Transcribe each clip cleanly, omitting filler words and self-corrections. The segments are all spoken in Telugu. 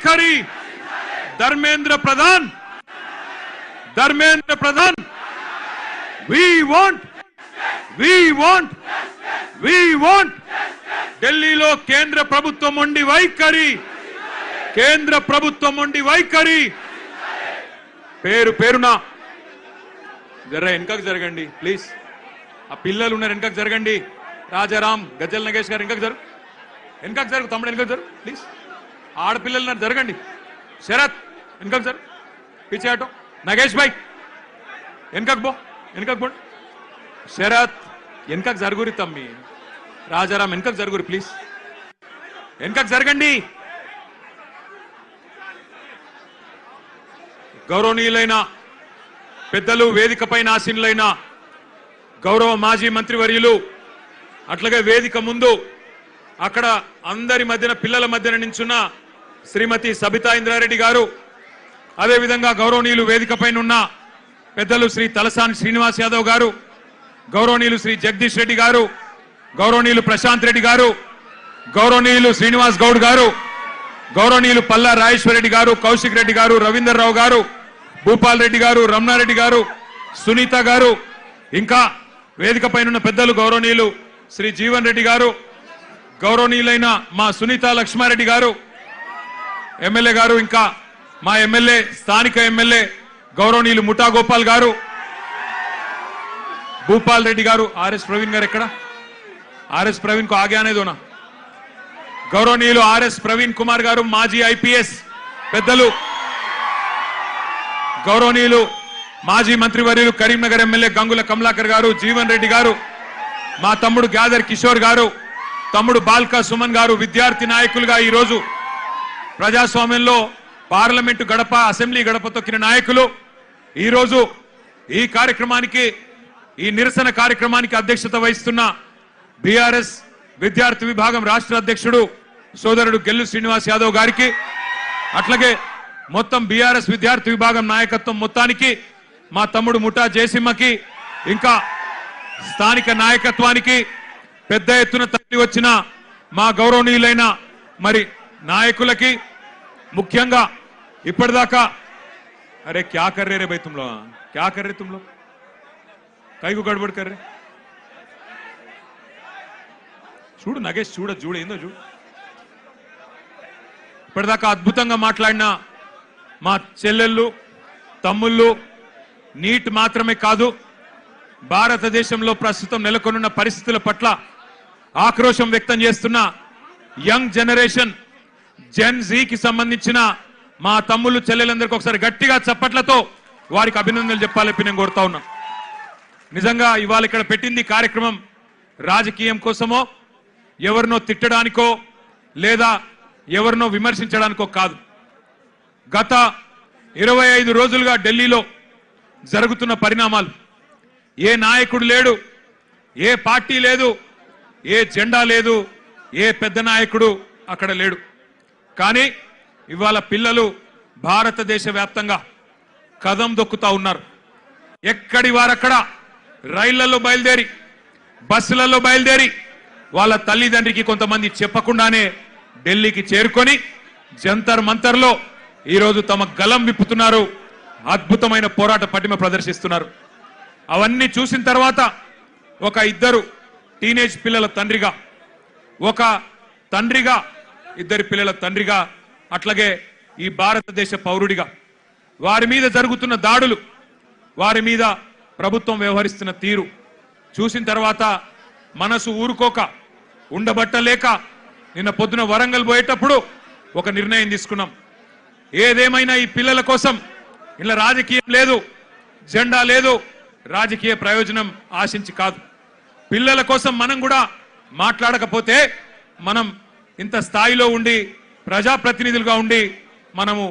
వైఖరి ధర్మేంద్ర ప్రధాన్ we want ఢిల్లీలో కేంద్ర ప్రభుత్వం ఉండి వైఖరి పేరున జర వెనకకు జరగండి ప్లీజ్ ఆ పిల్లలు ఉన్నారు వెనకకు జరగండి రాజారాం గజల్ నగేష్ గారు వెనకకు జరుగు తమ్ముడు వెనకకు జరుగు ప్లీజ్ ఆడపిల్లలు ఉన్నారు జరగండి శరత్ వెనకకు జరుగు పీछे हटो నగేష్ భాయ్ వెనకకు పో శరత్ వెనకకు జరుగురి తమ్మి రాజారాం వెనకకు జరుగురి ప్లీజ్ వెనకకు జరగండి గౌరవనీయులైన పెద్దలు వేదికపైన ఆసీనులైన గౌరవ మాజీ మంత్రివర్యులు అట్లాగే వేదిక ముందు అక్కడ అందరి మధ్యన పిల్లల మధ్యన నించున్న శ్రీమతి సబితా ఇంద్రారెడ్డి గారు అదే విధంగా గౌరవనీయులు వేదికపైన ఉన్న పెద్దలు శ్రీ తలసాని శ్రీనివాస్ యాదవ్ గారు గౌరవనీయులు శ్రీ జగదీష్ రెడ్డి గారు గౌరవనీయులు ప్రశాంత్ రెడ్డి గారు గౌరవనీయులు శ్రీనివాస్ గౌడ్ గారు గౌరవనీయులు పల్లా రాజేశ్వర రెడ్డి గారు కౌశిక్ రెడ్డి గారు రవీందర్ రావు గారు భూపాల్ రెడ్డి గారు రమణారెడ్డి గారు సునీత గారు ఇంకా వేదిక పైన పెద్దలు గౌరవనీయులు శ్రీ జీవన్ రెడ్డి గారు గౌరవనీయులైన మా సునీత లక్ష్మారెడ్డి గారు ఎమ్మెల్యే గారు ఇంకా మా ఎమ్మెల్యే స్థానిక ఎమ్మెల్యే గౌరవనీయులు ముఠా గోపాల్ గారు భూపాల్ రెడ్డి గారు ఆర్ఎస్ ప్రవీణ్ గారు ఎక్కడ ఆర్ఎస్ ప్రవీణ్ కు ఆగే అనేది దోనా గౌరవనీయులు ఆర్ఎస్ ప్రవీణ్ కుమార్ గారు మాజీ ఐపీఎస్ పెద్దలు గౌరవనీయులు మాజీ మంత్రివర్యులు కరీంనగర్ ఎమ్మెల్యే గంగుల కమలాకర్ గారు జీవన్ రెడ్డి గారు మా తమ్ముడు గ్యాదర్ కిషోర్ గారు తమ్ముడు బాల్కా సుమన్ గారు విద్యార్థి నాయకులుగా ఈ రోజు ప్రజాస్వామ్యంలో పార్లమెంటు గడప అసెంబ్లీ గడప తొక్కిన నాయకులు ఈ రోజు ఈ కార్యక్రమానికి ఈ నిరసన కార్యక్రమానికి అధ్యక్షత వహిస్తున్న బీఆర్ఎస్ విద్యార్థి విభాగం రాష్ట్ర అధ్యక్షుడు సోదరుడు గెల్లు శ్రీనివాస్ యాదవ్ గారికి అట్లాగే మొత్తం బీఆర్ఎస్ విద్యార్థి విభాగం నాయకత్వం మొత్తానికి మా తమ్ముడు ముఠా జయసింహకి ఇంకా స్థానిక నాయకత్వానికి పెద్ద ఎత్తున తరలి వచ్చిన మా గౌరవనీయులైన మరి నాయకులకి ముఖ్యంగా ఇప్పటిదాకా అరే క్యా కర్ రే భయ్ తుమ్ లోగ్ క్యా కర్ రే తుమ్ లోగ్ కైకు గడబడ్ కర్ రే చూడు నగేష్ చూడు ఏందో చూడు ఇప్పటిదాకా అద్భుతంగా మాట్లాడిన మా చెల్లెళ్ళు తమ్ముళ్ళు నీట్ మాత్రమే కాదు భారతదేశంలో ప్రస్తుతం నెలకొన్న పరిస్థితుల పట్ల ఆక్రోశం వ్యక్తం చేస్తున్న యంగ్ జనరేషన్ జెన్ జీకి సంబంధించిన మా తమ్ముళ్ళు చెల్లెలందరికీ ఒకసారి గట్టిగా చప్పట్లతో వారికి అభినందనలు చెప్పాలని నేను కోరుతా ఉన్నా నిజంగా ఇవాళ ఇక్కడ పెట్టింది కార్యక్రమం రాజకీయం కోసమో ఎవరినో తిట్టడానికో లేదా ఎవరినో విమర్శించడానికో కాదు గత 25 రోజులుగా ఢిల్లీలో జరుగుతున్న పరిణామాలు ఏ నాయకుడు లేడు ఏ పార్టీ లేదు ఏ జెండా లేదు ఏ పెద్ద నాయకుడు అక్కడ లేడు కానీ ఇవాళ పిల్లలు భారతదేశ వ్యాప్తంగా కదం దొక్కుతా ఉన్నారు ఎక్కడి వారక్కడ రైళ్లలో బయలుదేరి బస్సులలో బయలుదేరి వాళ్ళ తల్లిదండ్రికి కొంతమంది చెప్పకుండానే ఢిల్లీకి చేరుకొని జంతర్ మంతర్లో ఈరోజు తమ గలం విప్పుతున్నారు అద్భుతమైన పోరాట పటిమ ప్రదర్శిస్తున్నారు అవన్నీ చూసిన తర్వాత ఒక ఇద్దరు టీనేజ్ పిల్లల తండ్రిగా ఒక తండ్రిగా ఇద్దరి పిల్లల తండ్రిగా అట్లాగే ఈ భారతదేశ పౌరుడిగా వారి మీద జరుగుతున్న దాడులు వారి మీద ప్రభుత్వం వ్యవహరిస్తున్న తీరు చూసిన తర్వాత మనసు ఊరుకోక ఉండబట్టలేక నిన్న పొద్దున వరంగల్ పోయేటప్పుడు ఒక నిర్ణయం తీసుకున్నాం ఏదేమైనా ఈ పిల్లల కోసం ఇలా రాజకీయం లేదు జెండా లేదు రాజకీయ ప్రయోజనం ఆశించి కాదు పిల్లల కోసం మనం కూడా మాట్లాడకపోతే మనం ఇంత స్థాయిలో ఉండి ప్రజాప్రతినిధులుగా ఉండి మనము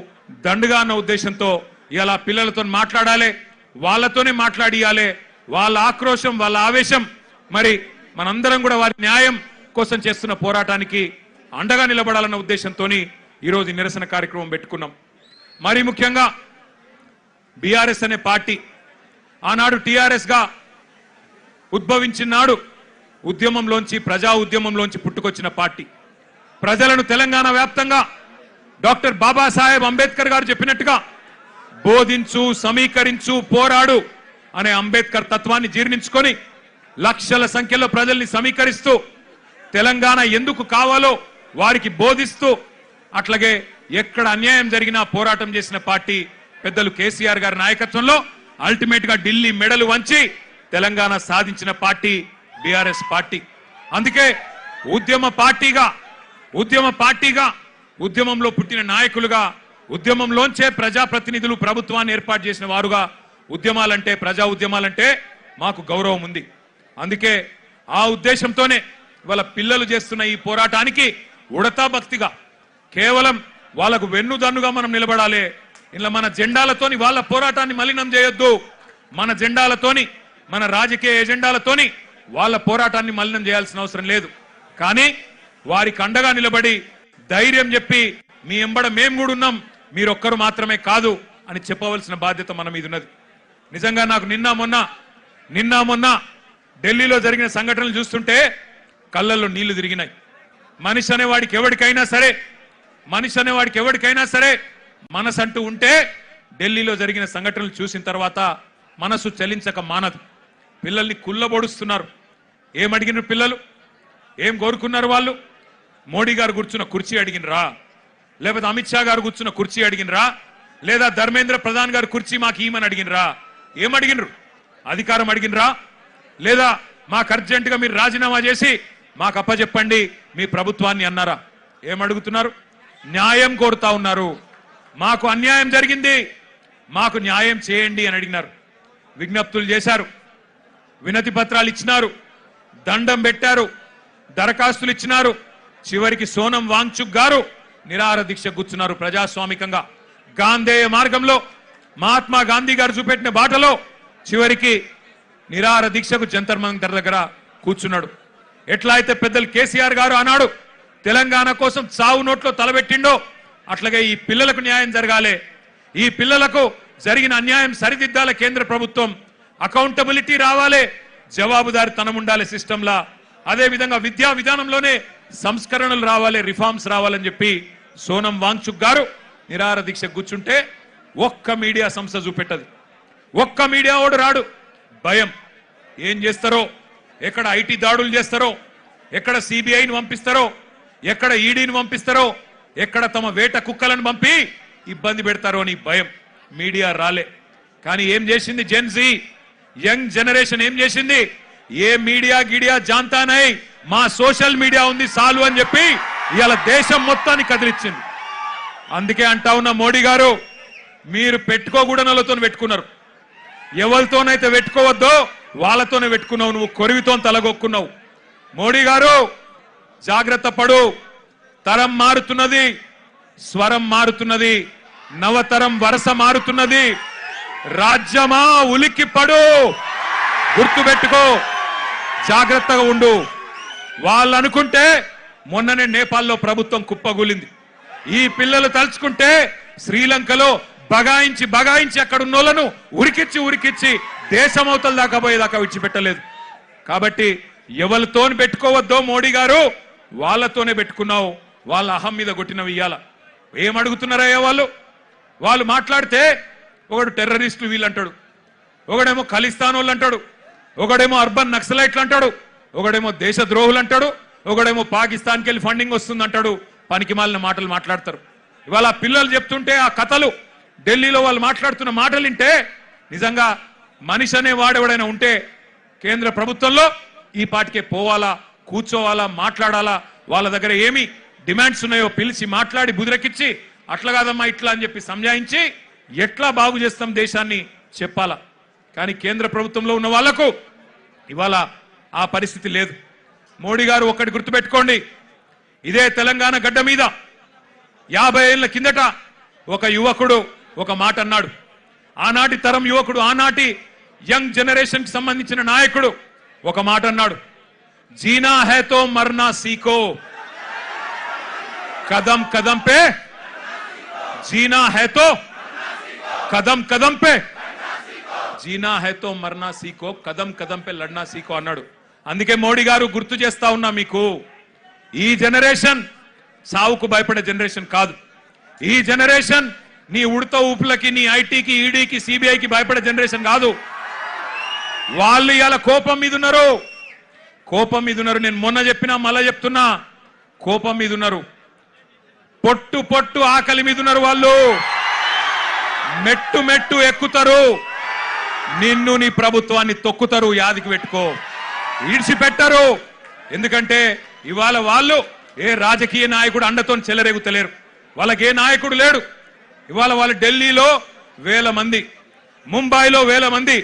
దండుగా అన్న ఉద్దేశంతో ఇలా పిల్లలతో మాట్లాడాలి వాళ్ళతోనే మాట్లాడియాలి వాళ్ళ ఆక్రోశం వాళ్ళ ఆవేశం మరి మనందరం కూడా వారి న్యాయం కోసం చేస్తున్న పోరాటానికి అండగా నిలబడాలన్న ఉద్దేశంతో ఈరోజు నిరసన కార్యక్రమం పెట్టుకున్నాం మరి ముఖ్యంగా బీఆర్ఎస్ అనే పార్టీ ఆనాడు టీఆర్ఎస్ గా ఉద్భవించినాడు ఉద్యమంలోంచి ప్రజా ఉద్యమంలోంచి పుట్టుకొచ్చిన పార్టీ ప్రజలను తెలంగాణ వ్యాప్తంగా డాక్టర్ బాబాసాహెబ్ అంబేద్కర్ గారు చెప్పినట్టుగా బోధించు, సమీకరించు, పోరాడు అనే అంబేద్కర్ తత్వాన్ని జీర్ణించుకొని లక్షల సంఖ్యలో ప్రజల్ని సమీకరిస్తూ తెలంగాణ ఎందుకు కావాలో వారికి బోధిస్తూ అట్లాగే ఎక్కడ అన్యాయం జరిగినా పోరాటం చేసిన పార్టీ పెద్దలు కేసీఆర్ గారి నాయకత్వంలో అల్టిమేట్ గా ఢిల్లీ మెడలు వంచి తెలంగాణ సాధించిన పార్టీ బీఆర్ఎస్ పార్టీ. అందుకే ఉద్యమ పార్టీగా ఉద్యమంలో పుట్టిన నాయకులుగా ఉద్యమంలోంచే ప్రజాప్రతినిధులు ప్రభుత్వాన్ని ఏర్పాటు చేసిన వారుగా ఉద్యమాలంటే, ప్రజా ఉద్యమాలంటే మాకు గౌరవం ఉంది. అందుకే ఆ ఉద్దేశంతోనే వాళ్ళ పిల్లలు చేస్తున్న ఈ పోరాటానికి ఉడతా భక్తిగా కేవలం వాళ్ళకు వెన్నుదన్నుగా మనం నిలబడాలి. ఇలా మన జెండాలతోని వాళ్ళ పోరాటాన్ని మలినం చేయొద్దు. మన జెండాలతోని, మన రాజకీయ ఎజెండాలతోని వాళ్ళ పోరాటాన్ని మలినం చేయాల్సిన అవసరం లేదు. కానీ వారికి అండగా నిలబడి ధైర్యం చెప్పి మీ ఎంబడ మేము కూడా ఉన్నాం, మీరొక్కరు మాత్రమే కాదు అని చెప్పవలసిన బాధ్యత మన మీద ఉన్నది. నిజంగా నాకు నిన్న మొన్న ఢిల్లీలో జరిగిన సంఘటనలు చూస్తుంటే కళ్ళల్లో నీళ్లు తిరిగినాయి. మనిషి అనేవాడికి ఎవరికైనా సరే మనసు అంటూ ఉంటే ఢిల్లీలో జరిగిన సంఘటనలు చూసిన తర్వాత మనసు చలించక మానదు. పిల్లల్ని కుల్లబొడుస్తున్నారు. ఏమడిగినారు పిల్లలు? ఏం కోరుకున్నారు వాళ్ళు? మోడీ గారు కూర్చున్న కుర్చీ అడిగినరా? లేకపోతే అమిత్ షా గారు కూర్చున్న కుర్చీ అడిగినరా? లేదా ధర్మేంద్ర ప్రధాన్ గారు కుర్చీ మాకు ఈమని అడిగినరా? ఏమడిగినరు? అధికారం అడిగినరా? లేదా మాకు అర్జెంటుగా మీరు రాజీనామా చేసి మాకు అప్పచెప్పండి మీ ప్రభుత్వాన్ని అన్నారా? ఏమడుగుతున్నారు? న్యాయం కోరుతా ఉన్నారు. మాకు అన్యాయం జరిగింది, మాకు న్యాయం చేయండి అని అడిగినారు. విజ్ఞప్తులు చేశారు, వినతి పత్రాలు ఇచ్చినారు, దండం పెట్టారు, దరఖాస్తులు ఇచ్చినారు. చివరికి సోనం వాంగ్చుక్ గారు నిరాహార దీక్ష కూర్చున్నారు. ప్రజాస్వామికంగా గాంధేయ మార్గంలో మహాత్మా గాంధీ గారు చూపెట్టిన బాటలో చివరికి నిరాహార దీక్షకు జంతర్ మంతర్ దగ్గర కూర్చున్నాడు. ఎట్లా అయితే పెద్దలు కేసీఆర్ గారు ఆనాడు తెలంగాణ కోసం చావు నోట్లో తలబెట్టిండో అట్లాగే ఈ పిల్లలకు న్యాయం జరగాలి, ఈ పిల్లలకు జరిగిన అన్యాయం సరిదిద్దాల కేంద్ర ప్రభుత్వం, అకౌంటబిలిటీ రావాలి, జవాబుదారితనం ఉండాలి సిస్టంలా. అదే విధంగా విద్యా విధానంలోనే సంస్కరణలు రావాలి, రిఫార్మ్స్ రావాలని చెప్పి సోనం వాంగ్చుక్ గారు నిరాహార దీక్ష కూర్చుంటే ఒక్క మీడియా సంస్థ చూపెట్టదు, ఒక్క మీడియా ఓడు రాడు. భయం. ఏం చేస్తారో, ఎక్కడ ఐటీ దాడులు చేస్తారో, ఎక్కడ సిబిఐని పంపిస్తారో, ఎక్కడ ఈడీని పంపిస్తారో, ఎక్కడ తమ వేట కుక్కలను పంపి ఇబ్బంది పెడతారో అని భయం. మీడియా రాలే. కానీ ఏం చేసింది జెన్జీ, యంగ్ జనరేషన్ ఏం చేసింది? ఏ మీడియా గిడియా జాంతానై, మా సోషల్ మీడియా ఉంది చాలు అని చెప్పి ఇవాళ దేశం మొత్తాన్ని కదిలిచ్చింది. అందుకే అంటా ఉన్న మోడీ గారు, మీరు పెట్టుకోకూడనలతో పెట్టుకున్నారు, ఎవరితోనైతే పెట్టుకోవద్దో వాళ్ళతోనే పెట్టుకున్నావు, నువ్వు కొరివితో తలగొక్కున్నావు. మోడీ గారు జాగ్రత్త పడు, తరం మారుతున్నది, స్వరం మారుతున్నది, నవతరం వరస మారుతున్నది. రాజ్యమా ఉలిక్కి పడు, గుర్తుపెట్టుకో, జాగ్రత్తగా ఉండు. వాళ్ళు అనుకుంటే మొన్ననే నేపాల్లో ప్రభుత్వం కుప్పగూలింది. ఈ పిల్లలు తలుచుకుంటే శ్రీలంకలో బగాయించి అక్కడ ఉన్నోళ్లను ఉరికిచ్చి దేశమవతల దాకా పోయేదాకా విడిచిపెట్టలేదు. కాబట్టి ఎవరితోని పెట్టుకోవద్దో మోడీ గారు, వాళ్ళతోనే పెట్టుకున్నావు. వాళ్ళ అహం మీద కొట్టినవి ఇయ్యాల. ఏమడుగుతున్నారయ్యా వాళ్ళు మాట్లాడితే ఒకడు టెర్రరిస్టులు వీళ్ళు అంటాడు, ఒకడేమో ఖలిస్తాన్ వాళ్ళు అంటాడు, ఒకడేమో అర్బన్ నక్సలైట్లు అంటాడు, ఒకడేమో దేశద్రోహులు అంటాడు, ఒకడేమో పాకిస్తాన్కి వెళ్ళి ఫండింగ్ వస్తుంది అంటాడు. పనికి మాలిన మాటలు మాట్లాడతారు. ఇవాళ పిల్లలు చెప్తుంటే ఆ కథలు, ఢిల్లీలో వాళ్ళు మాట్లాడుతున్న మాటలు వింటే నిజంగా మనిషి అనే వాడెవడైనా ఉంటే కేంద్ర ప్రభుత్వంలో ఈ పాటికే పోవాలా, కూర్చోవాలా, మాట్లాడాలా. వాళ్ళ దగ్గర ఏమి డిమాండ్స్ ఉన్నాయో పిలిచి మాట్లాడి బుదిరెక్కిచ్చి అట్లా కాదమ్మా ఇట్లా అని చెప్పి సంజాయించి ఎట్లా బాగు చేస్తాం దేశాన్ని చెప్పాలా. కానీ కేంద్ర ప్రభుత్వంలో ఉన్న వాళ్లకు ఇవాళ ఆ పరిస్థితి లేదు. మోడీ గారు ఒక్కటి గుర్తుపెట్టుకోండి, ఇదే తెలంగాణ గడ్డ మీద 50 ఏళ్ల కిందట ఒక యువకుడు ఒక మాట అన్నాడు. ఆనాటి తరం యువకుడు, ఆనాటి యంగ్ జనరేషన్ కి సంబంధించిన నాయకుడు ఒక మాట అన్నాడు, జీనా హై తో మర్నా సీఖో, కదం కదం పే జీనా హై తో కదం కదం పే జీనా హై తో మర్నా సీఖో, కదం కదం పే లడ్నా సీఖో అన్నాడు. అందుకే మోడీ గారు గుర్తు చేస్తా ఉన్నా మీకు, ఈ జనరేషన్ సావుకు భయపడే జనరేషన్ కాదు. ఈ జనరేషన్ నీ ఉడత ఊపులకి, నీ ఐటీకి, ఈడీకి, సిబిఐకి భయపడే జనరేషన్ కాదు. వాళ్ళు ఇవాళ కోపం మీద ఉన్నారు. నేను మొన్న చెప్పినా మళ్ళా చెప్తున్నా, కోపం మీద ఉన్నారు. పొట్టు పొట్టు ఆకలి మీద ఉన్నారు. వాళ్ళు మెట్టు మెట్టు ఎక్కుతారు. నిన్ను నీ ప్రభుత్వాన్ని తొక్కుతారు. యాదికి పెట్టుకో, ఈడ్చిపెట్టరు. ఎందుకంటే ఇవాళ వాళ్ళు ఏ రాజకీయ నాయకుడు అండతో చెలరేగుతలేరు. వాళ్ళకి ఏ నాయకుడు లేడు. ఇవాళ వాళ్ళు ఢిల్లీలో వేల మంది, ముంబైలో వేల మంది,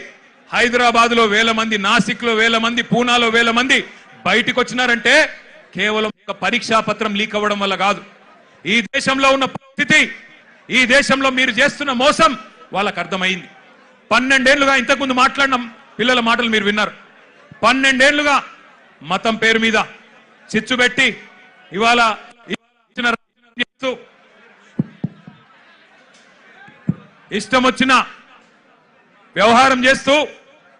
హైదరాబాద్ లో వేల మంది, నాసిక్ లో వేల మంది, పూనాలో వేల మంది బయటికి వచ్చినారంటే కేవలం ఒక పరీక్షా పత్రం లీక్ అవ్వడం వల్ల కాదు. ఈ దేశంలో ఉన్న పరిస్థితి, ఈ దేశంలో మీరు చేస్తున్న మోసం వాళ్ళకు అర్థమైంది. 12 ఏళ్లుగా ఇంతకుముందు మాట్లాడిన పిల్లల మాటలు మీరు విన్నారు. 12 ఏళ్లుగా మతం పేరు మీద చిచ్చు పెట్టి ఇవాళ ఇష్టం వచ్చిన వ్యవహారం చేస్తూ,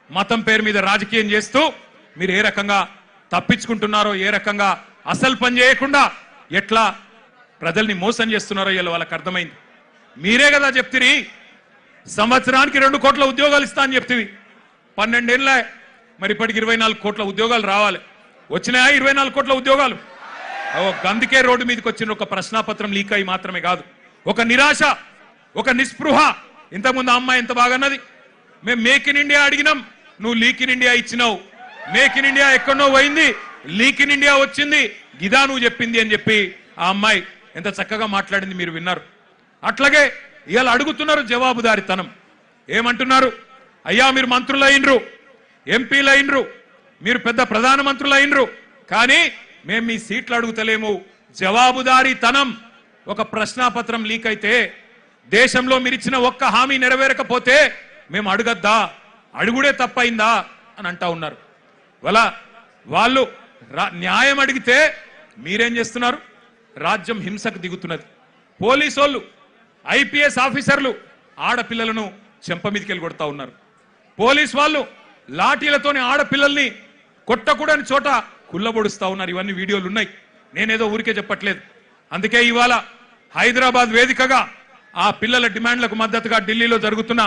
మతం పేరు మీద రాజకీయం చేస్తూ మీరు ఏ రకంగా తప్పించుకుంటున్నారో, ఏ రకంగా అసలు పని చేయకుండా ఎట్లా ప్రజల్ని మోసం చేస్తున్నారో ఇలా వాళ్ళకి అర్థమైంది. మీరే కదా చెప్తిరి సంవత్సరానికి 2 కోట్ల ఉద్యోగాలు ఇస్తా అని చెప్తివి. 12 ఏళ్ళ మరి ఇప్పటికి 24 కోట్ల ఉద్యోగాలు రావాలి. వచ్చినాయా 24 కోట్ల ఉద్యోగాలు? అందుకే రోడ్డు మీదకి వచ్చిన ఒక ప్రశ్నాపత్రం లీక్ అయి మాత్రమే కాదు, ఒక నిరాశ, ఒక నిస్పృహ. ఇంతకుముందు అమ్మాయి ఎంత బాగన్నది, మేము మేక్ ఇన్ ఇండియా అడిగినాం, నువ్వు లీక్ ఇన్ ఇండియా ఇచ్చినావు. మేక్ ఇన్ ఇండియా ఎక్కడో పోయింది, లీక్ ఇన్ ఇండియా వచ్చింది, గిదా నువ్వు చెప్పింది అని చెప్పి ఆ అమ్మాయి ఎంత చక్కగా మాట్లాడింది మీరు విన్నారు. అట్లాగే ఇవాళ అడుగుతున్నారు జవాబుదారితనం. ఏమంటున్నారు? అయ్యా మీరు మంత్రులు అయినరు, ఎంపీలు అయినరు, మీరు పెద్ద ప్రధానమంత్రులు అయినరు, కానీ మేము మీ సీట్లు అడుగుతలేము. జవాబుదారీతనం. ఒక ప్రశ్నాపత్రం లీక్ అయితే, దేశంలో మీరు ఇచ్చిన ఒక్క హామీ నెరవేరకపోతే మేము అడగద్దా, అడుగుడే తప్పైందా అని అంటా ఉన్నారు. వాళ్ళు న్యాయం అడిగితే మీరేం చేస్తున్నారు? రాజ్యం హింసకు దిగుతున్నది. పోలీసోళ్ళు, ఐపీఎస్ ఆఫీసర్లు ఆడపిల్లలను చెంప మీదకెళ్ళి కొడతా ఉన్నారు. పోలీస్ వాళ్ళు లాఠీలతోని ఆడపిల్లల్ని కొట్టకూడని చోట కుల్లబొడుస్తా ఉన్నారు. ఇవన్నీ వీడియోలు ఉన్నాయి, నేనేదో ఊరికే చెప్పట్లేదు. అందుకే ఇవాళ హైదరాబాద్ వేదికగా ఆ పిల్లల డిమాండ్లకు మద్దతుగా ఢిల్లీలో జరుగుతున్న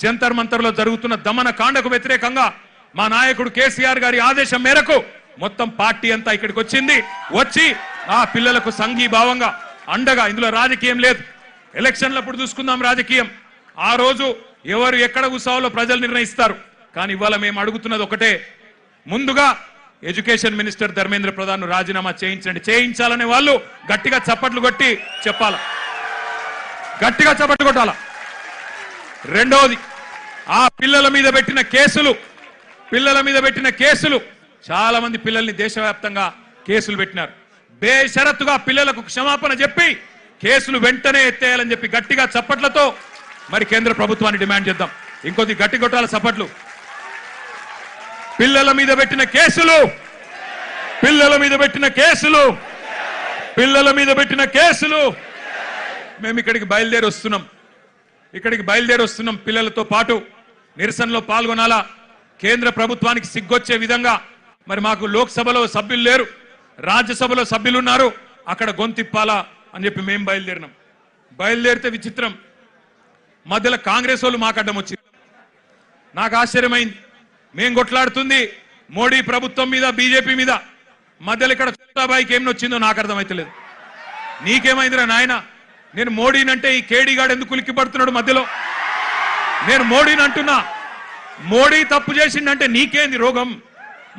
జంతర్ మంతర్లో జరుగుతున్న దమన కాండకు వ్యతిరేకంగా మా నాయకుడు కేసీఆర్ గారి ఆదేశం మేరకు మొత్తం పార్టీ అంతా ఇక్కడికి వచ్చింది. వచ్చి ఆ పిల్లలకు సంఘీభావంగా అండగా, ఇందులో రాజకీయం లేదు. ఎలక్షన్లప్పుడు చూసుకుందాం రాజకీయం, ఆ రోజు ఎవరు ఎక్కడ కూర్చోవాలో ప్రజలు నిర్ణయిస్తారు. కానీ ఇవాళ మేము అడుగుతున్నది ఒకటే, ముందుగా ఎడ్యుకేషన్ మినిస్టర్ ధర్మేంద్ర ప్రధాన్ రాజీనామా చేయించండి. చేయించాలనే వాళ్ళు గట్టిగా చప్పట్లు కొట్టి చెప్పాలా, గట్టిగా చప్పట్లు కొట్టాలా. రెండోది, ఆ పిల్లల మీద పెట్టిన కేసులు చాలా మంది పిల్లల్ని దేశవ్యాప్తంగా కేసులు పెట్టినారు. బేషరతుగా పిల్లలకు క్షమాపణ చెప్పి కేసులు వెంటనే ఎత్తేయాలని చెప్పి గట్టిగా చప్పట్లతో మరి కేంద్ర ప్రభుత్వాన్ని డిమాండ్ చేద్దాం. ఇంకొద్ది గట్టి కొట్టాల చప్పట్లు. పిల్లల మీద పెట్టిన కేసులు మేము ఇక్కడికి బయలుదేరి వస్తున్నాం. పిల్లలతో పాటు నిరసనలో పాల్గొనాలా. కేంద్ర ప్రభుత్వానికి సిగ్గొచ్చే విధంగా మరి మాకు లోక్సభలో సభ్యులు లేరు, రాజ్యసభలో సభ్యులు ఉన్నారు, అక్కడ గొంతిప్పాలా అని చెప్పి మేము బయలుదేరితే విచిత్రం, మధ్యలో కాంగ్రెస్ వాళ్ళు మాకు అడ్డం వచ్చింది. నాకు ఆశ్చర్యమైంది. మేం కొట్లాడుతుంది మోడీ ప్రభుత్వం మీద, బీజేపీ మీద, మధ్యలో ఇక్కడ చోటాబాయికి ఏమి వచ్చిందో నాకు అర్థమైతలేదు. నీకేమైందిరా నాయన? నేను మోడీనంటే ఈ కేడీగాడు ఎందుకు ఉలిక్కి పడుతున్నాడు మధ్యలో? నేను మోడీని అంటున్నా, మోడీ తప్పు చేసిండంటే నీకేంది రోగం?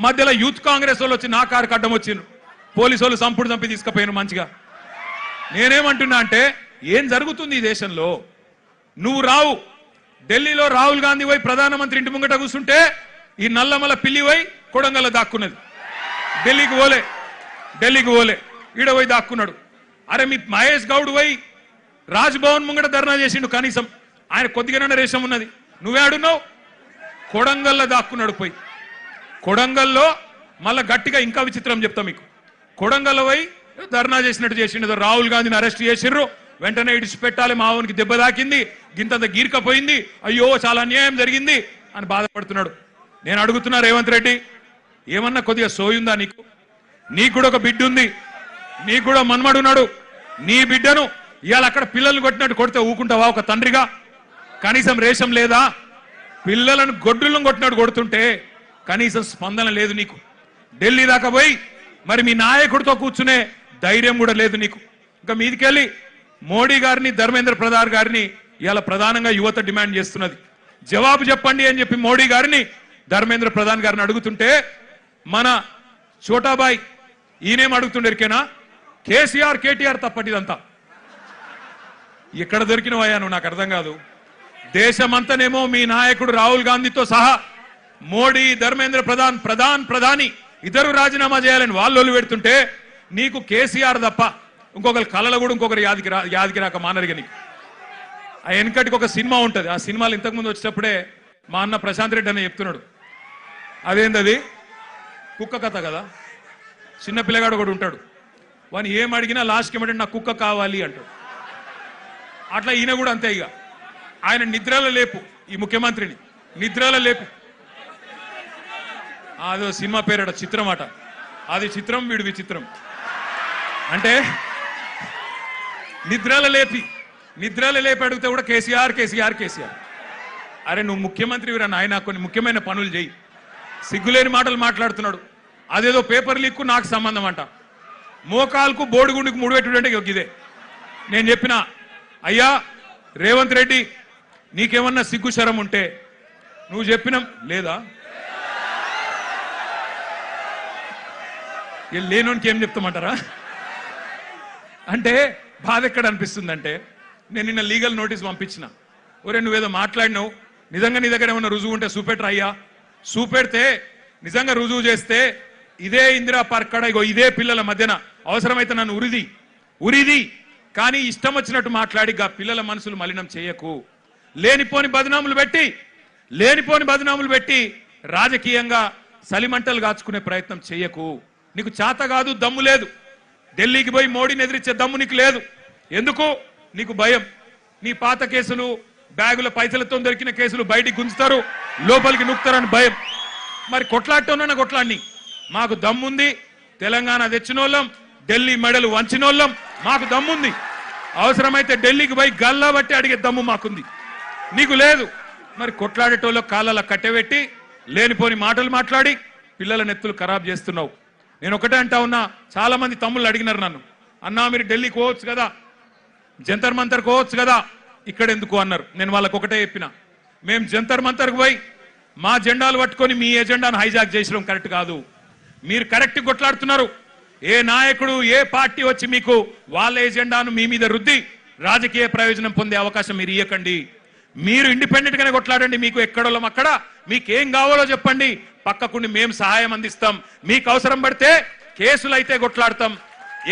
మధ్యలో యూత్ కాంగ్రెస్ వాళ్ళు వచ్చి నా కారుకు అడ్డం వచ్చిండ్రు, పోలీసు వాళ్ళు సంపుడు చంపి తీసుకుపోయాను మంచిగా. నేనేమంటున్నా అంటే, ఏం జరుగుతుంది ఈ దేశంలో? నువ్వు రావు, ఢిల్లీలో రాహుల్ గాంధీ పోయి ప్రధానమంత్రి ఇంటి ముంగట కూర్చుంటే ఈ నల్లమల పిల్లి పోయి కొడంగల్లో దాక్కున్నది. ఢిల్లీకి పోలే ఈడ పోయి దాక్కున్నాడు. అరే మీ మహేష్ గౌడ్ పోయి రాజ్భవన్ ముంగట ధర్నా చేసిండు, కనీసం ఆయన కొద్దిగానే రేషం ఉన్నది. నువ్వే ఆడున్నావు, కొడంగల్లో దాక్కున్నాడు. పోయి కొడంగల్లో మళ్ళా గట్టిగా ఇంకా విచిత్రం చెప్తా మీకు. కొడంగల్లో పోయి ధర్నా చేసినట్టు చేసిండు. రాహుల్ గాంధీని అరెస్ట్ చేసిర్రు, వెంటనే ఇడిచిపెట్టాలి, మావోనికి దెబ్బ తాకింది, గింతంత గీర్కపోయింది, అయ్యో చాలా అన్యాయం జరిగింది అని బాధపడుతున్నాడు. నేను అడుగుతున్నా రేవంత్ రెడ్డి, ఏమన్నా కొద్దిగా సోయుందా నీకు? నీకు కూడా ఒక బిడ్డ ఉంది, నీకు కూడా మన్మడున్నాడు. నీ బిడ్డను ఇవాళ అక్కడ పిల్లల్ని కొట్టినట్టు కొడితే ఊకుంటావా ఒక తండ్రిగా? కనీసం రేషం లేదా? పిల్లలను గొడ్డులను కొట్టినట్టు కొడుతుంటే కనీసం స్పందన లేదు నీకు. ఢిల్లీ దాకా పోయి మరి మీ నాయకుడితో కూర్చునే ధైర్యం కూడా లేదు నీకు. ఇంకా మీదికెళ్ళి మోడీ గారిని, ధర్మేంద్ర ప్రధాన్ గారిని ఇవాళ ప్రధానంగా యువత డిమాండ్ చేస్తున్నది. జవాబు చెప్పండి అని చెప్పి మోడీ గారిని, ధర్మేంద్ర ప్రధాన్ గారిని అడుగుతుంటే మన చోటాబాయ్ ఈయనేం అడుగుతుండేరికేనా? కేసీఆర్ కేటీఆర్ తప్పటిదంతా. ఎక్కడ దొరికినవయ్యా నువ్వు? నాకు అర్థం కాదు. దేశమంతనేమో మీ నాయకుడు రాహుల్ గాంధీతో సహా మోడీ, ధర్మేంద్ర ప్రధాని ఇద్దరు రాజీనామా చేయాలని వాళ్ళు పెడుతుంటే నీకు కేసీఆర్ తప్ప ఇంకొకరు కళలు కూడా ఇంకొకరు యాదికి రాక మానరిగా నీకు. ఆ వెనకటికి ఒక సినిమా ఉంటుంది. ఆ సినిమాలు ఇంతకుముందు వచ్చేటప్పుడే మా అన్న ప్రశాంత్ రెడ్డి అని చెప్తున్నాడు. అదేంటది? కుక్క కథ కదా. చిన్న పిల్లగాడు కూడా ఉంటాడు, వాని ఏం అడిగినా లాస్ట్కి ఏమంటే నాకు కుక్క కావాలి అంటాడు. అట్లా ఈయన కూడా అంతే. ఇక ఆయన నిద్రలో లేపు, ఈ ముఖ్యమంత్రిని నిద్రలో లేపు. అదో సినిమా పేరట చిత్రం అట. అది చిత్రం, వీడు విచిత్రం. అంటే నిద్రలో లేపి అడిగితే కూడా కేసీఆర్ కేసీఆర్ కేసీఆర్. అరే నువ్వు ముఖ్యమంత్రి వీరా నాయన, కొన్ని ముఖ్యమైన పనులు చేయి. సిగ్గులేని మాటలు మాట్లాడుతున్నాడు. అదేదో పేపర్ లీక్కు నాకు సంబంధం అంట. మోకాల్కు బోడిగుండికి ముడిపెట్టుడంటే ఇదే. నేను చెప్పిన, అయ్యా రేవంత్ రెడ్డి నీకేమన్నా సిగ్గు శరం ఉంటే నువ్వు చెప్పినాం లేదా? లేనోనికి ఏం చెప్తామంటారా? అంటే బాధ ఎక్కడ అనిపిస్తుందంటే, నేను నిన్న లీగల్ నోటీస్ పంపించిన. ఒరే నువ్వేదో మాట్లాడినావు, నిజంగా నీ దగ్గర ఏమన్నా రుజువు ఉంటే చూపెట్టరా అయ్యా. చూపెడితే నిజంగా రుజువు చేస్తే ఇదే ఇందిరా పార్క్ కాడ ఇగో ఇదే పిల్లల మధ్యన అవసరమైతే నన్ను ఉరిది కానీ ఇష్టం వచ్చినట్టు మాట్లాడి గా పిల్లల మనసులు మలినం చేయకు. లేనిపోని బదనాములు పెట్టి రాజకీయంగా సలిమంటలు కాచుకునే ప్రయత్నం చేయకు. నీకు చేత కాదు, దమ్ము లేదు. ఢిల్లీకి పోయి మోడీని ఎదిరించే దమ్ము నీకు లేదు. ఎందుకు? నీకు భయం. నీ పాత కేసులు, బ్యాగుల పైసలతో దొరికిన కేసులు బయటికి గుంజుతారు, లోపలికి నూకుతారని భయం. మరి కొట్లాడటం కొట్లాడిని. మాకు దమ్ముంది, తెలంగాణ తెచ్చినోళ్ళం, ఢిల్లీ మెడలు వంచినోళ్ళం, మాకు దమ్ముంది. అవసరమైతే ఢిల్లీకి పోయి గల్లా బట్టి అడిగే దమ్ము మాకుంది, నీకు లేదు. మరి కొట్లాడేటోళ్ళు కాళ్ళ కట్టెబెట్టి లేనిపోని మాటలు మాట్లాడి పిల్లల నెత్తులు ఖరాబ్ చేస్తున్నావు. నేను ఒకటే అంటా ఉన్నా, చాలా మంది తమ్ముళ్ళు అడిగినారు నన్ను, అన్నా మీరు ఢిల్లీకి పోవచ్చు కదా, జంతర్ మంతర్ పోవచ్చు కదా, ఇక్కడ ఎందుకు అన్నారు. నేను వాళ్ళకు ఒకటే చెప్పిన, మేము జంతర్ మంతర్కి పోయి మా జెండాలు పట్టుకొని మీ ఎజెండాను హైజాక్ చేసడం కరెక్ట్ కాదు. మీరు కరెక్ట్ కొట్లాడుతున్నారు. ఏ నాయకుడు, ఏ పార్టీ వచ్చి మీకు వాళ్ళ ఎజెండాను మీ మీద రుద్ది రాజకీయ ప్రయోజనం పొందే అవకాశం మీరు ఇవ్వకండి. మీరు ఇండిపెండెంట్ గానే కొట్లాడండి. మీకు ఎక్కడోళ్ళం అక్కడ, మీకేం కావాలో చెప్పండి, పక్కకుండి మేము సహాయం అందిస్తాం. మీకు అవసరం పడితే కేసులు అయితే కొట్లాడతాం,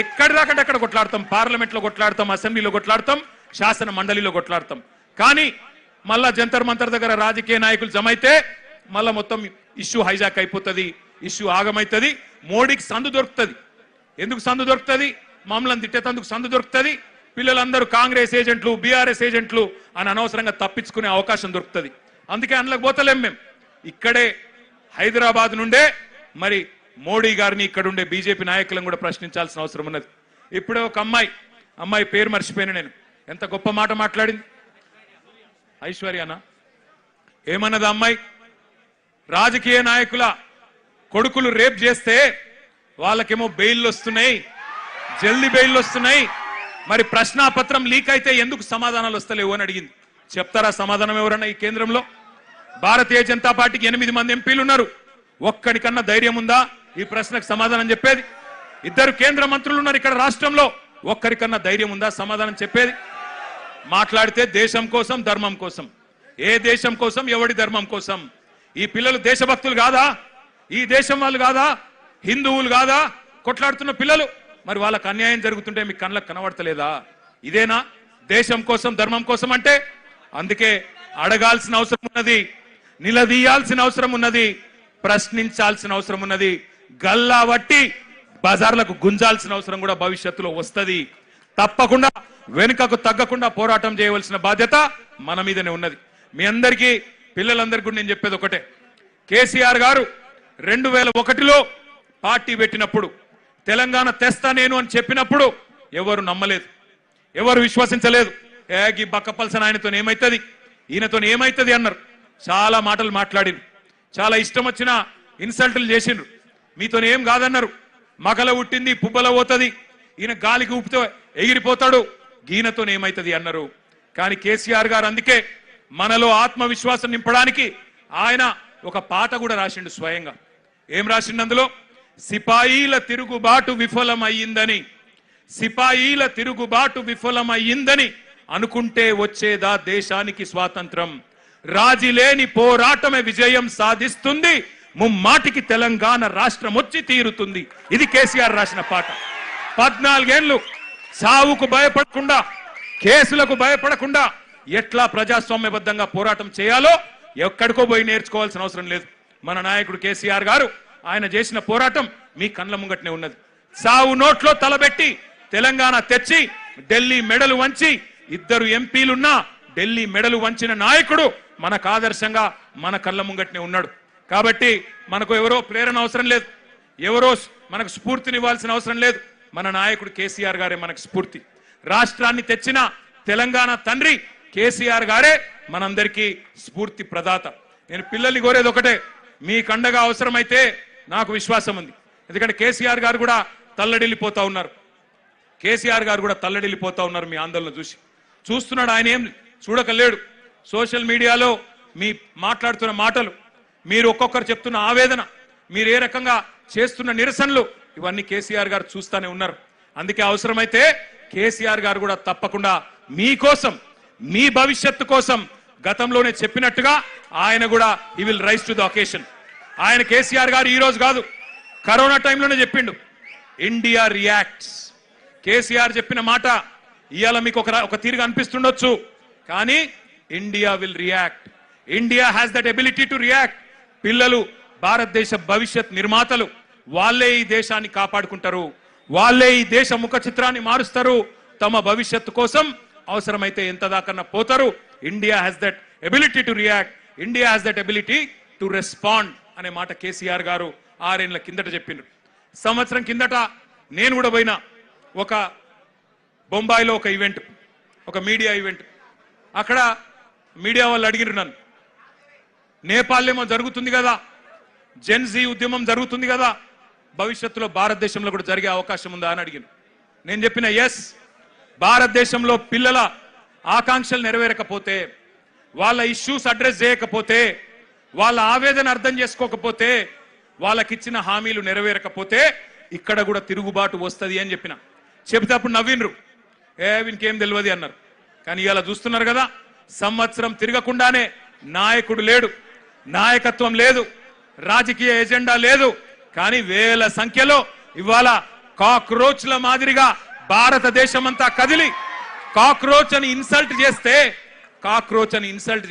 ఎక్కడిదాకంటే అక్కడ కొట్లాడతాం, పార్లమెంట్ లో కొట్లాడతాం, అసెంబ్లీలో కొట్లాడతాం, శాసన మండలిలో కొట్లాడతాం. కానీ మళ్ళా జంతర్ మంతర్ దగ్గర రాజకీయ నాయకులు జమైతే మళ్ళా మొత్తం ఇష్యూ హైజాక్ అయిపోతుంది, ఇష్యూ ఆగమైతుంది, మోడీకి సందు దొరుకుతుంది. ఎందుకు సందు దొరుకుతుంది? మమ్మల్ని తిట్టేందుకు సందు దొరుకుతుంది. పిల్లలందరూ కాంగ్రెస్ ఏజెంట్లు, బీఆర్ఎస్ ఏజెంట్లు అని అనవసరంగా తప్పించుకునే అవకాశం దొరుకుతుంది. అందుకే అందులోకి పోతలేం. మేము ఇక్కడే హైదరాబాద్ నుండే మరి మోడీ గారిని, ఇక్కడ ఉండే బీజేపీ నాయకులను కూడా ప్రశ్నించాల్సిన అవసరం ఉన్నది. ఇప్పుడే ఒక అమ్మాయి పేరు మర్చిపోయిన నేను, ఎంత గొప్ప మాట మాట్లాడింది. ఐశ్వర్యానా ఏమన్నది అమ్మాయి? రాజకీయ నాయకుల కొడుకులు రేప్ చేస్తే వాళ్ళకేమో బెయిల్ వస్తున్నాయి, జల్దీ బెయిల్ వస్తున్నాయి, మరి ప్రశ్నాపత్రం లీక్ అయితే ఎందుకు సమాధానాలు వస్తలేవు అని అడిగింది. చెప్తారా సమాధానం ఎవరన్నా? ఈ కేంద్రంలో భారతీయ జనతా పార్టీకి 8 మంది ఎంపీలు ఉన్నారు. ఒక్కడికన్నా ధైర్యం ఉందా ఈ ప్రశ్నకు సమాధానం చెప్పేది? 2 కేంద్ర మంత్రులు ఉన్నారు ఇక్కడ రాష్ట్రంలో, ఒక్కరికన్నా ధైర్యం ఉందా సమాధానం చెప్పేది? మాట్లాడితే దేశం కోసం, ధర్మం కోసం. ఏ దేశం కోసం, ఎవడి ధర్మం కోసం? ఈ పిల్లలు దేశభక్తులు కాదా? ఈ దేశం వాళ్ళు కాదా? హిందువులు కాదా కొట్లాడుతున్న పిల్లలు? మరి వాళ్ళకు అన్యాయం జరుగుతుంటే మీ కళ్ళకు కనబడతలేదా? ఇదేనా దేశం కోసం, ధర్మం కోసం అంటే? అందుకే అడగాల్సిన అవసరం ఉన్నది, నిలదీయాల్సిన అవసరం ఉన్నది, ప్రశ్నించాల్సిన అవసరం ఉన్నది, గల్లా వట్టి బజార్లకు గుంజాల్సిన అవసరం కూడా భవిష్యత్తులో వస్తుంది. తప్పకుండా వెనుకకు తగ్గకుండా పోరాటం చేయవలసిన బాధ్యత మన మీదనే ఉన్నది. మీ అందరికీ, పిల్లలందరికీ నేను చెప్పేది ఒకటే, కేసీఆర్ గారు 2001లో పార్టీ పెట్టినప్పుడు, తెలంగాణ తెస్తా నేను అని చెప్పినప్పుడు ఎవరు నమ్మలేదు. ఎవరు విశ్వసించలేదు. ఈ బక్కపల్సన ఆయనతో ఏమైతుంది, ఈయనతో ఏమైతుంది అన్నారు. చాలా మాటలు మాట్లాడిరు, చాలా ఇష్టం వచ్చిన ఇన్సల్టులు చేసిండ్రు. మీతో ఏం కాదన్నారు. మగల ఉట్టింది పుబ్బల పోతుంది, ఈయన గాలికి ఊపితో ఎగిరిపోతాడు, ఈయనతో ఏమైతుంది అన్నారు. కానీ కేసీఆర్ గారు అందుకే మనలో ఆత్మవిశ్వాసం నింపడానికి ఆయన ఒక పాట కూడా రాసిండు స్వయంగా. ఏం రాసిండు అందులో? సిపాయిల తిరుగుబాటు విఫలమయ్యిందని, సిపాయిల తిరుగుబాటు విఫలమయ్యిందని అనుకుంటే వచ్చేదా దేశానికి స్వాతంత్రం, రాజీలేని పోరాటమే విజయం సాధిస్తుంది, ముమ్మాటికి తెలంగాణ రాష్ట్రం వచ్చి తీరుతుంది. ఇది కేసీఆర్ రాసిన పాట. 14 ఏళ్లు సావుకు భయపడకుండా, కేసులకు భయపడకుండా ఎట్లా ప్రజాస్వామ్యబద్ధంగా పోరాటం చేయాలో ఎక్కడికో పోయి నేర్చుకోవాల్సిన అవసరం లేదు. మన నాయకుడు కేసీఆర్ గారు ఆయన చేసిన పోరాటం మీ కళ్ళ ముంగట్నే ఉన్నది. సావు నోట్లో తలబెట్టి తెలంగాణ తెచ్చి ఢిల్లీ మెడలు వంచి 2 ఎంపీలున్నా ఢిల్లీ మెడలు వంచిన నాయకుడు మనకు ఆదర్శంగా మన కళ్ళ ముంగట్నే ఉన్నాడు. కాబట్టి మనకు ఎవరో ప్రేరణ అవసరం లేదు, ఎవరో మనకు స్ఫూర్తినివ్వాల్సిన అవసరం లేదు. మన నాయకుడు కేసీఆర్ గారే మనకు స్ఫూర్తి. రాష్ట్రాన్ని తెచ్చిన తెలంగాణ తండ్రి కేసీఆర్ గారే మనందరికీ స్ఫూర్తి ప్రదాత. నేను పిల్లల్ని కోరేది ఒకటే, మీ కండగా అవసరమైతే నాకు విశ్వాసం ఉంది. ఎందుకంటే కేసీఆర్ గారు కూడా తల్లడిల్లిపోతా ఉన్నారు. కేసీఆర్ గారు కూడా తల్లడిల్లిపోతా ఉన్నారు మీ ఆందోళన చూస్తున్నాడు. ఆయన ఏం చూడకలేడు. సోషల్ మీడియాలో మీ మాట్లాడుతున్న మాటలు, మీరు ఒక్కొక్కరు చెప్తున్న ఆవేదన, మీరు ఏ రకంగా చేస్తున్న నిరసనలు, ఇవన్నీ కేసీఆర్ గారు చూస్తూనే ఉన్నారు. అందుకే అవసరమైతే కేసీఆర్ గారు కూడా తప్పకుండా మీకోసం, మీ భవిష్యత్తు కోసం గతంలోనే చెప్పినట్టుగా ఆయన కూడా he will rise to the occasion. ఆయన కేసీఆర్ గారు ఈ రోజు కాదు, కరోనా టైంలోనే చెప్పిండు, ఇండియా రియాక్ట్స్. కేసీఆర్ చెప్పిన మాట ఇవాళ మీకు ఒక తీరుగా అనిపిస్తుండొచ్చు, కానీ India will react. India has that ability to react. పిల్లలు భారతదేశ భవిష్యత్ నిర్మాతలు, వాళ్ళే ఈ దేశాన్ని కాపాడుకుంటారు, వాళ్ళే ఈ దేశ ముఖ చిత్రాన్ని మారుస్తారు. తమ భవిష్యత్తు కోసం అవసరమైతే ఎంత దాకన్నా పోతారు. India has that ability to react, India has that ability to respond అనే మాట కేసీఆర్ గారు 6 ఏళ్ల కిందట చెప్పిండ్రు. సంవత్సరం కిందట నేను కూడా పోయినా ఒక బొంబాయిలో ఒక ఈవెంట్, ఒక మీడియా ఈవెంట్. అక్కడ మీడియా వాళ్ళు అడిగిరు నన్ను, నేపాల్లో జరుగుతుంది కదా, జెన్జీ ఉద్యమం జరుగుతుంది కదా, భవిష్యత్తులో భారతదేశంలో కూడా జరిగే అవకాశం ఉందా అని అడిగాను. నేను చెప్పిన ఎస్, భారతదేశంలో పిల్లల ఆకాంక్షలు నెరవేరకపోతే, వాళ్ళ ఇష్యూస్ అడ్రస్ చేయకపోతే, వాళ్ళ ఆవేదన అర్థం చేసుకోకపోతే, వాళ్ళకిచ్చిన హామీలు నెరవేరకపోతే ఇక్కడ కూడా తిరుగుబాటు వస్తుంది అని చెప్పిన. చెబితే అప్పుడు నవ్విండ్రు, వీనికేం తెలియదు అన్నారు. కానీ ఇవాళ చూస్తున్నారు కదా, సంవత్సరం తిరగకుండానే నాయకుడు లేడు, నాయకత్వం లేదు, రాజకీయ ఎజెండా లేదు. కానీ వేల సంఖ్యలో ఇవాళ కాక్రోచ్ల మాదిరిగా భారతదేశం అంతా కదిలి కాక్రోచ్ అని ఇన్సల్ట్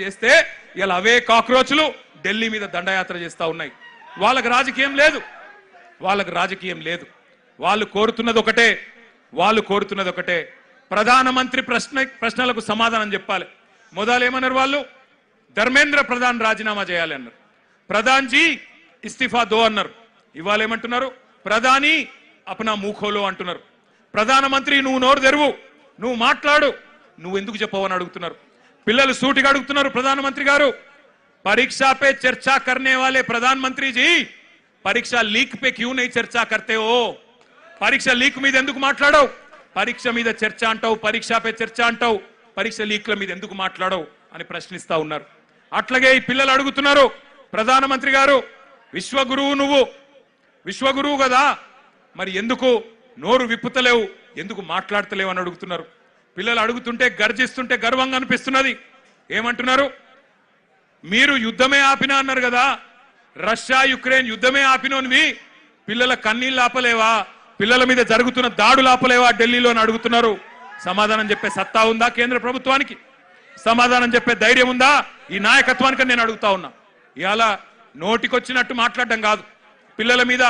చేస్తే ఇలా అవే కాక్రోచ్లు ఢిల్లీ మీద దండయాత్ర చేస్తా ఉన్నాయి. వాళ్ళకి రాజకీయం లేదు, వాళ్ళు కోరుతున్నది ఒకటే, ప్రధానమంత్రి ప్రశ్నలకు సమాధానం చెప్పాలి. మొదలు ఏమన్నారు వాళ్ళు? ధర్మేంద్ర ప్రధాన్ రాజీనామా చేయాలి అన్నారు. ప్రధాన్ జీ ఇస్తిఫా దో అన్నారు. ఇవాళ ఏమంటున్నారు? ప్రధాని అప్నా మూఖోలో అంటున్నారు. ప్రధానమంత్రి నువ్వు నోరు తెరువు, నువ్వు మాట్లాడు, నువ్వు ఎందుకు చెప్పవని అడుగుతున్నారు. పిల్లలు సూటిగా అడుగుతున్నారు, ప్రధానమంత్రి గారు परीक्षा पे चर्चा करने वाले प्रधानमंत्री जी परीक्षा लीक पे क्यों नहीं चर्चा करते हो? परीक्षा लीक మీద ఎందుకు మాట్లాడవు? పరీక్ష మీద చర్చ అంటావు, పరీక్ష పే చర్చ అంటావు, పరీక్ష లీక్ల మీద ఎందుకు మాట్లాడవు అని ప్రశ్నిస్తా ఉన్నారు. అట్లాగే ఈ పిల్లలు అడుగుతున్నారు, ప్రధానమంత్రి గారు విశ్వగురువు, నువ్వు విశ్వగురువు కదా, మరి ఎందుకు నోరు విప్పుతలేవు, ఎందుకు మాట్లాడతలేవు అని అడుగుతున్నారు. పిల్లలు అడుగుతుంటే గర్జిస్తుంటే గర్వంగా అనిపిస్తున్నది. ఏమంటున్నారు? మీరు యుద్ధమే ఆపినా అన్నారు కదా, రష్యా యుక్రెయిన్ యుద్ధమే ఆపినోనివి పిల్లల కన్నీళ్ళు ఆపలేవా, పిల్లల మీద జరుగుతున్న దాడులు ఆపలేవా ఢిల్లీలో అని అడుగుతున్నారు. సమాధానం చెప్పే సత్తా ఉందా కేంద్ర ప్రభుత్వానికి? సమాధానం చెప్పే ధైర్యం ఉందా ఈ నాయకత్వానికి నేను అడుగుతా ఉన్నా. ఇవాళ నోటికొచ్చినట్టు మాట్లాడడం కాదు, పిల్లల మీద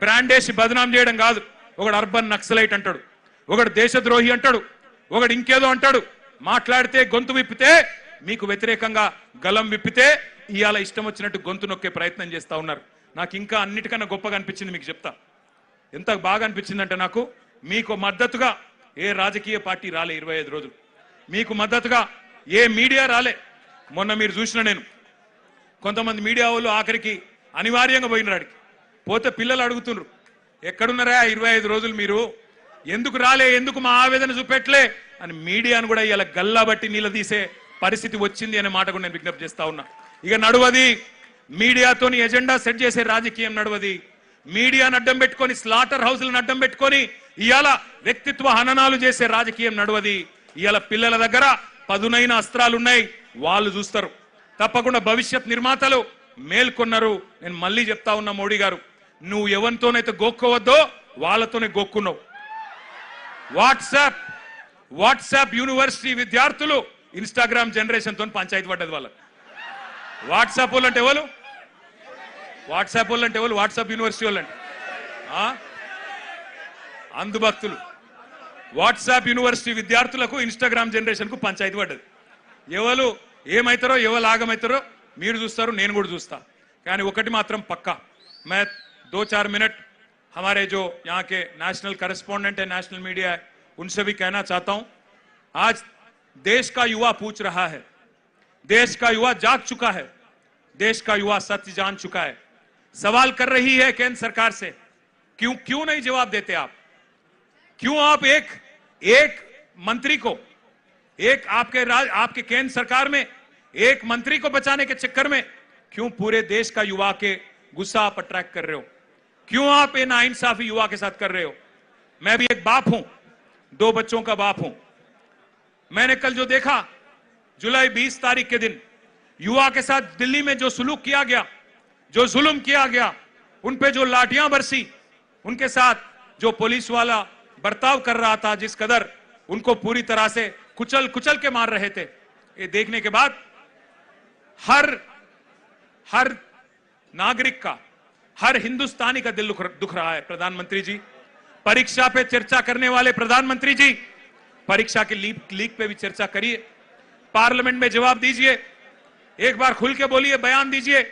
బ్రాండేసి బదనాం చేయడం కాదు. ఒకడు అర్బన్ నక్సలైట్ అంటాడు, ఒకడు దేశద్రోహి అంటాడు, ఒకడు ఇంకేదో అంటాడు. మాట్లాడితే గొంతు విప్పితే, మీకు వ్యతిరేకంగా గలం విప్పితే ఇవాళ ఇష్టం వచ్చినట్టు గొంతు నొక్కే ప్రయత్నం చేస్తా ఉన్నారు. నాకు ఇంకా అన్నిటికన్నా గొప్పగా అనిపించింది, మీకు చెప్తా. ఎంత బాగా అనిపించిందంటే, నాకు మీకు మద్దతుగా ఏ రాజకీయ పార్టీ రాలే 25 రోజులు మీకు మద్దతుగా ఏ మీడియా రాలే మొన్న మీరు చూసిన నేను కొంతమంది మీడియా వాళ్ళు ఆఖరికి అనివార్యంగా పోయినరాడికి పోతే పిల్లలు అడుగుతున్నారు ఎక్కడున్నారా 25 రోజులు మీరు ఎందుకు రాలే ఎందుకు మా ఆవేదన చూపెట్లే అని మీడియాను కూడా ఇలా గల్లాబట్టి నిలదీసే పరిస్థితి వచ్చింది అనే మాట కూడా నేను విజ్ఞప్తి చేస్తా ఉన్నా ఇక నడువది మీడియాతోని ఎజెండా సెట్ చేసే రాజకీయం నడువది మీడియాను అడ్డం పెట్టుకొని స్లాటర్ హౌస్లను అడ్డం పెట్టుకొని ఇవాళ వ్యక్తిత్వ హననాలు చేసే రాజకీయం నడువది ఇవాళ పిల్లల దగ్గర పదునైన అస్త్రాలు ఉన్నాయి వాళ్ళు చూస్తారు తప్పకుండా భవిష్యత్ నిర్మాతలు మేల్కొన్నారు నేను మళ్ళీ చెప్తా ఉన్నా మోడీ గారు నువ్వు ఎవరితోనైతే గోక్కోవద్దో వాళ్ళతోనే గోక్కున్నావు వాట్సాప్ యూనివర్సిటీ విద్యార్థులు ఇన్స్టాగ్రామ్ జనరేషన్ తో పంచాయతీ పడ్డది వాళ్ళకి వాట్సాప్ వాళ్ళు అంటే ఎవరు వాట్సాప్ యూనివర్సిటీ వాళ్ళు అంటే అందుభక్తులు వాట్సాప్ యూనివర్సిటీ విద్యార్థులకు ఇన్స్టాగ్రామ్ జనరేషన్ కు పంచాయతీ పడ్డది ఎవరు ఏమైతారో ఎవరు ఆగమైతారో మీరు చూస్తారు నేను కూడా చూస్తా కానీ ఒకటి మాత్రం పక్కా मैं 2-4 मिनट हमारे जो यहाँ के नेशनल करेस्पॉन्डेंट है नेशनल मीडिया है उनसे भी कहना चाहता हूं आज देश का युवा पूछ रहा है देश का युवा जाग चुका है देश का युवा सत्य जान चुका है सवाल कर रही है केंद्र सरकार से क्यों नहीं जवाब देते आप क्यों आप एक मंत्री को आपके केंद्र सरकार में एक मंत्री को बचाने के चक्कर में क्यों पूरे देश का युवा के गुस्सा आप अट्रैक्ट कर रहे हो क्यों आप ये नाइंसाफी युवा के साथ कर रहे हो मैं भी एक बाप हूं 2 बच्चों का बाप हूं मैंने कल जो देखा जुलाई 20 तारीख के दिन युवा के साथ दिल्ली में जो सुलूक किया गया जो जुल्म किया गया उन पे जो लाठियां बरसी उनके साथ जो पुलिस वाला बर्ताव कर रहा था जिस कदर उनको पूरी तरह से कुचल के मार रहे थे ये देखने के बाद हर नागरिक का हर हिंदुस्तानी का दिल दुख रहा है प्रधानमंत्री जी परीक्षा पे चर्चा करने वाले प्रधानमंत्री जी परीक्षा के लीक पे भी चर्चा करिए पार्लियामेंट में जवाब दीजिए एक बार खुल के बोलिए बयान दीजिए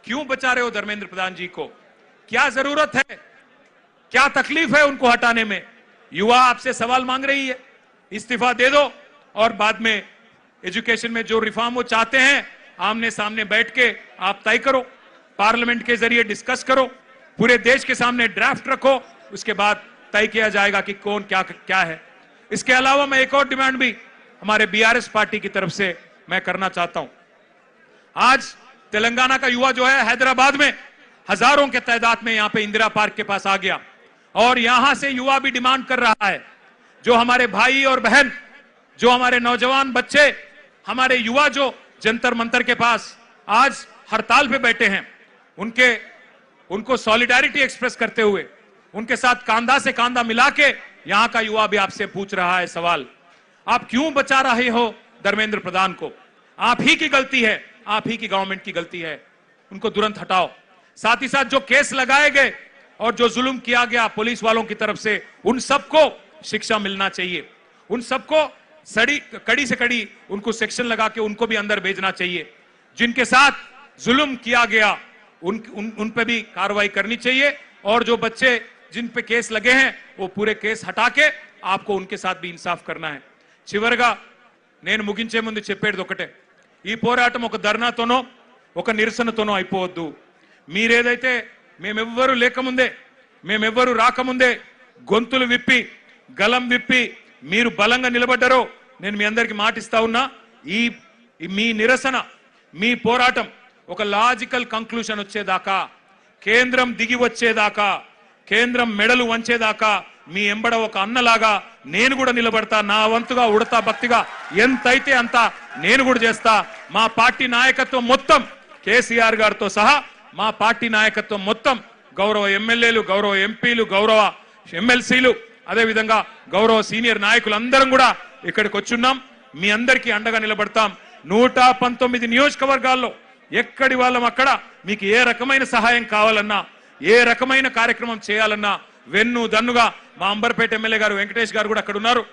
क्यों बचा रहे हो धर्मेंद्र प्रधान जी को क्या जरूरत है क्या तकलीफ है उनको हटाने में युवा आपसे सवाल मांग रही है इस्तीफा दे दो और बाद में एजुकेशन में जो रिफॉर्म वो चाहते हैं आमने सामने बैठ के आप तय करो पार्लियामेंट के जरिए डिस्कस करो पूरे देश के सामने ड्राफ्ट रखो उसके बाद तय किया जाएगा कि कौन क्या है इसके अलावा मैं एक और डिमांड भी हमारे बीआरएस पार्टी की तरफ से मैं करना चाहता हूं आज तेलंगाना का युवा जो है हैदराबाद में हजारों के तादाद में यहां पे इंदिरा पार्क के पास आ गया और यहां से युवा भी डिमांड कर रहा है जो हमारे भाई और बहन जो हमारे नौजवान बच्चे हमारे युवा जो जंतर मंतर के पास आज हड़ताल पे बैठे हैं उनको सॉलिडारिटी एक्सप्रेस करते हुए उनके साथ कांधा से कांधा मिला के यहां का युवा भी आपसे पूछ रहा है सवाल आप क्यों बचा रहे हो धर्मेंद्र प्रधान को आप ही की गलती है आप ही की गवर्नमेंट की गलती है उनको तुरंत हटाओ साथ ही साथ जो केस लगाए गए और जो जुल्म किया गया पुलिस वालों की तरफ से उन सबको शिक्षा मिलना चाहिए उन सबको कड़ी से कड़ी उनको सेक्शन लगा के उनको भी अंदर भेजना चाहिए जिनके साथ जुल्म किया गया उन पे भी कार्रवाई करनी चाहिए और जो बच्चे जिन पे केस लगे हैं वो पूरे केस हटा के आपको उनके साथ भी इंसाफ करना है చివరగా నేను ముగించే ముందు చెప్పేది ఒకటే ఈ పోరాటం ఒక ధర్నాతోనో ఒక నిరసనతోనో అయిపోవద్దు మీరేదైతే మేమెవ్వరు రాకముందే గొంతులు విప్పి గలం విప్పి మీరు బలంగా నిలబడ్డారో నేను మీ అందరికీ మాటిస్తా ఉన్నా ఈ మీ నిరసన మీ పోరాటం ఒక లాజికల్ కంక్లూషన్ వచ్చేదాకా కేంద్రం దిగి వచ్చేదాకా కేంద్రం మెడలు వంచేదాకా మీ ఎంబడ ఒక అన్నలాగా నేను కూడా నిలబడతా నా వంతుగా ఉడతా భక్తిగా ఎంతైతే అంత నేను కూడా చేస్తా మా పార్టీ నాయకత్వం మొత్తం కేసీఆర్ గారితో సహా మా పార్టీ నాయకత్వం మొత్తం గౌరవ ఎమ్మెల్యేలు గౌరవ ఎంపీలు గౌరవ ఎమ్మెల్సీలు అదే విధంగా గౌరవ సీనియర్ నాయకులు అందరం కూడా ఇక్కడికి వచ్చున్నాం మీ అందరికీ అండగా నిలబడతాం 119 నియోజకవర్గాల్లో ఎక్కడి వాళ్ళం అక్కడ మీకు ఏ రకమైన సహాయం కావాలన్నా ఏ రకమైన కార్యక్రమం చేయాలన్నా వెన్ను దన్నుగా మా అంబర్పేట ఎమ్మెల్యే గారు వెంకటేష్ గారు కూడా అక్కడ ఉన్నారు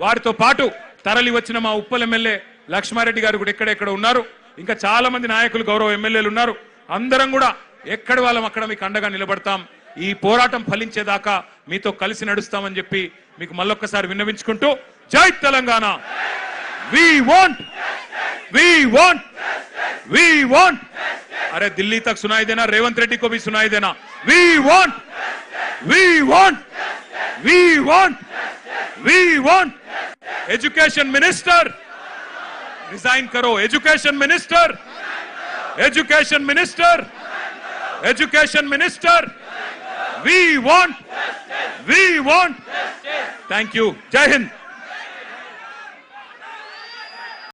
వారితో పాటు తరలి వచ్చిన మా ఉప్పల్ ఎమ్మెల్యే లక్ష్మారెడ్డి గారు కూడా ఎక్కడ ఉన్నారు ఇంకా చాలా మంది నాయకులు గౌరవ ఎమ్మెల్యేలు ఉన్నారు అందరం కూడా ఎక్కడి వాళ్ళం అక్కడ మీకు అండగా నిలబడతాం ఈ పోరాటం ఫలించేదాకా మీతో కలిసి నడుస్తామని చెప్పి మీకు మళ్ళొక్కసారి విన్నవించుకుంటూ జై తెలంగాణ. వి వాంట్ अरे दिल्ली तक सुनाई देना, रेवंत रेड्डी को भी सुनाई देना. We want education minister resign करो. Education minister we want. Thank you. जय हिंद.